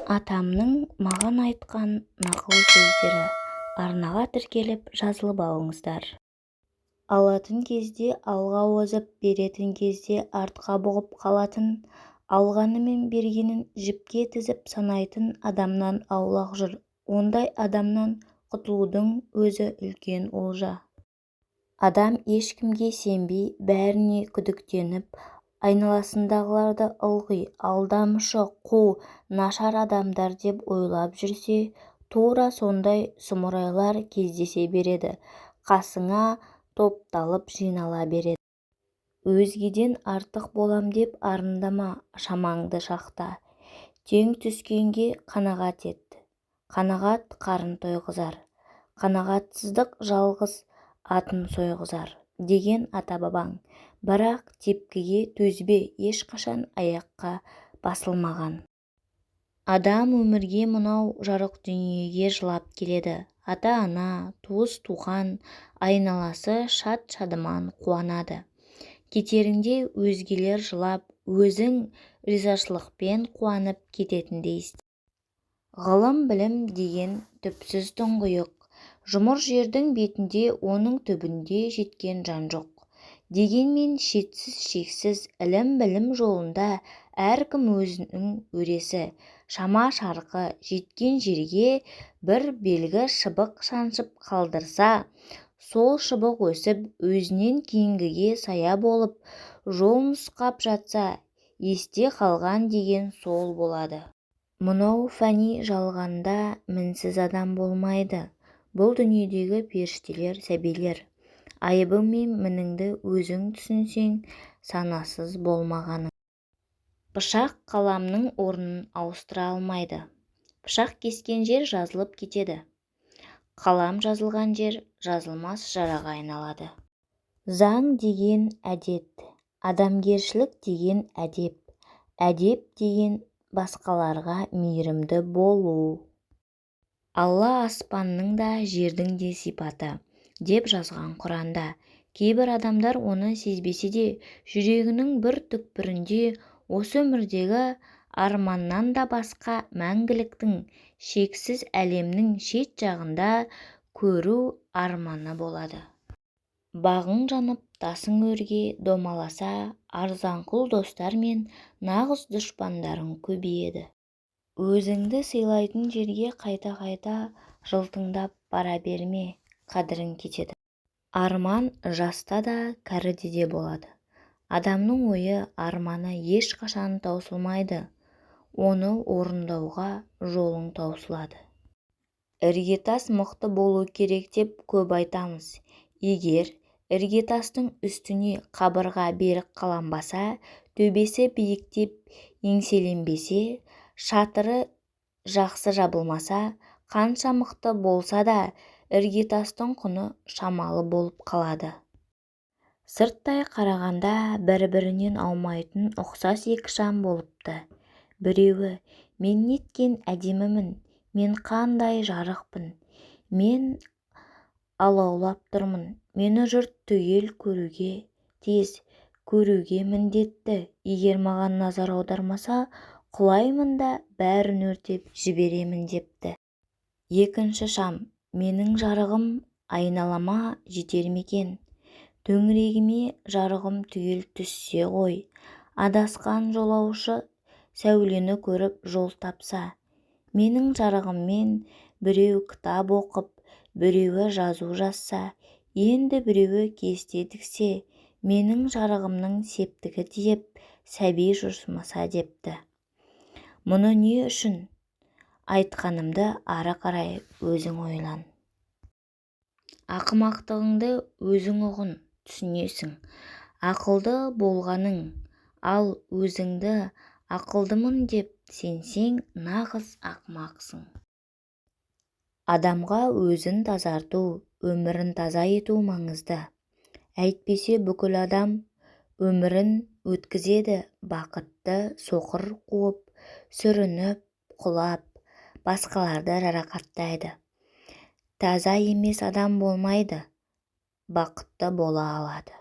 Атамның маған айтқан нақыл сөздері арнаға тіркеліп жазылып алыңыздар. Алатын кезде алға озып, беретін кезде артқа бұғып қалатын, алғаны мен бергенін жіпке тізіп санайтын адамнан аулақ жүр. Ондай адамнан құтылудың өзі үлкен олжа. Адам ешкімге сенбей, бәріне күдіктеніп, айналасындағыларды ылғи, алдамшы, қу, нашар адамдар деп ойлап жүрсе, тура сондай сұмырайлар кездесе береді, қасыңа топталып жинала береді. Өзгеден артық болам деп арындама, шамаңды шақта. Тең түскенге қанағат ет. Қанағат қарын тойғызар, қанағатсыздық жалғыз атын сойғызар деген ата-бабаң. Бірақ тепкіге төзбе, ешқашан аяққа басылмаған. Адам өмірге мынау жарық дүниеге жылап келеді. Ата-ана, туыс-туған, айналасы шат-шадыман қуанады. Кетерінде өзгелер жылап, өзің ризашылықпен қуанып кететіндейсің. Ғылым-білім деген түпсіз тұңғиық. Жұмыр жердің бетінде, оның түбінде жеткен жан жоқ. Дегенмен шетсіз-шексіз ілім-білім жолында әркім өзінің өресі, шама-шарқы жеткен жерге бір белгі шыбық шаншып қалдырса, сол шыбық өсіп, өзінен кейінгіге сая болып, жол нұсқап жатса, есте қалған деген сол болады. Мынау фәни жалғанда мінсіз адам болмайды. Бұл дүниедегі періштелер сәбилер. Айыбың мен мініңді өзің түсінсең, санасыз болмағаның. Пышақ қаламның орнын ауыстыра алмайды. Пышақ кескен жер жазылып кетеді. Қалам жазылған жер жазылмас жараға айналады. Заң деген әдет, адамгершілік деген әдеп, әдеп деген басқаларға мейірімді болу. Алла аспанның да жердің де сипаты деп жазған Құранда. Кейбір адамдар оны сезбесе де, жүрегінің бір түкпірінде осы өмірдегі арманнан да басқа мәңгіліктің, шексіз әлемнің шет жағында көру арманы болады. Бағың жанып, тасың өрге домаласа, арзанқұл достар мен нағыз дұшпандарың көбейеді. Өзіңді сыйлайтын жерге қайта-қайта жылтыңдап бара берме, қадірің кетеді. Арман жаста да, кәріде де болады. Адамның ойы, арманы ешқашан таусылмайды. Оны орындауға жолың таусылады. Іргетас мықты болу керек деп көп айтамыз. Егер іргетастың үстіне қабырға берік қаланбаса, төбесі биіктеп еңселенбесе, шатыры жақсы жабылмаса, қанша мықты болса да, іргетастың құны шамалы болып қалады. Сырттай қарағанда бір-бірінен аумайтын ұқсас екі шам болыпты. Біреуі, мен неткен әдемімін, мен қандай жарықпын, мен алаулап тұрмын, мені жұрт түгел көруге тез, көруге міндетті, егер маған назар аудармаса, құлаймын да бәрін өртеп жіберемін депті. Екінші шам, менің жарығым айналама жетер мекен, төңірегіме жарығым түгел түссе ғой. Адасқан жолаушы сәулені көріп жол тапса, менің жарығыммен біреу кітап оқып, біреуі жазу жазса, енді біреуі кесте тіксе, менің жарығымның септігі тиіп, сәби жусымаса депті. Мұны не үшін айтқанымды ары қарай өзің ойлан. Ақымақтығыңды өзің ұғын, түсінесің. Ақылды болғаның, ал өзіңді ақылдымын деп сенсең, нағыз ақымақсың. Адамға өзін тазарту, өмірін таза ету маңызды. Әйтпесе бүкіл адам өмірін өткізеді бақытты соқыр қуып, сүрініп, құлап, басқаларды жарақаттайды. Таза емес адам болмайды, бақытты бола алады.